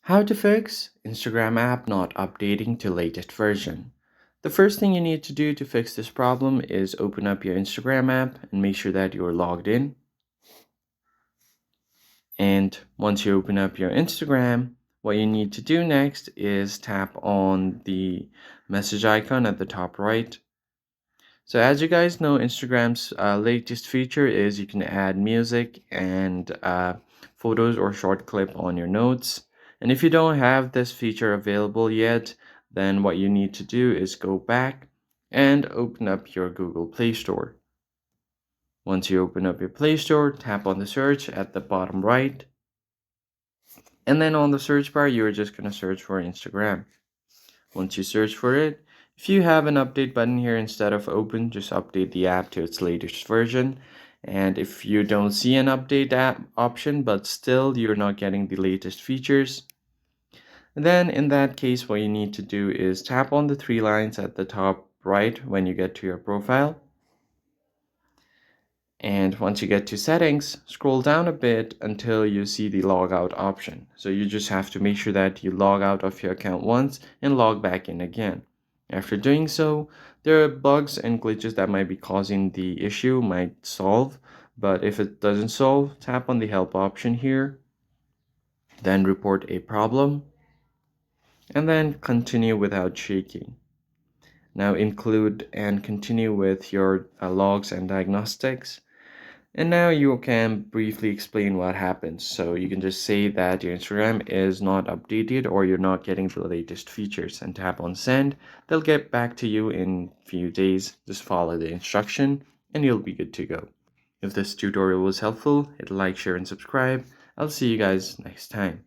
How to fix Instagram app not updating to latest version. The first thing you need to do to fix this problem is open up your Instagram app and make sure that you're logged in. And once you open up your Instagram, what you need to do next is tap on the message icon at the top right. So as you guys know, Instagram's latest feature is you can add music and photos or short clip on your notes. And if you don't have this feature available yet, then what you need to do is go back and open up your Google Play Store. Once you open up your Play Store, tap on the search at the bottom right. And then on the search bar, you're just going to search for Instagram. Once you search for it, if you have an update button here instead of open, just update the app to its latest version. And if you don't see an update app option, but still you're not getting the latest features, then in that case, what you need to do is tap on the three lines at the top right when you get to your profile. And once you get to settings, scroll down a bit until you see the logout option. So you just have to make sure that you log out of your account once and log back in again. After doing so, there are bugs and glitches that might be causing the issue might solve, but if it doesn't solve, tap on the help option here, then report a problem, and then continue without shaking. Now include and continue with your logs and diagnostics. And now you can briefly explain what happens. So you can just say that your Instagram is not updated or you're not getting the latest features and tap on send. They'll get back to you in a few days. Just follow the instruction and you'll be good to go. If this tutorial was helpful, hit like, share, and subscribe. I'll see you guys next time.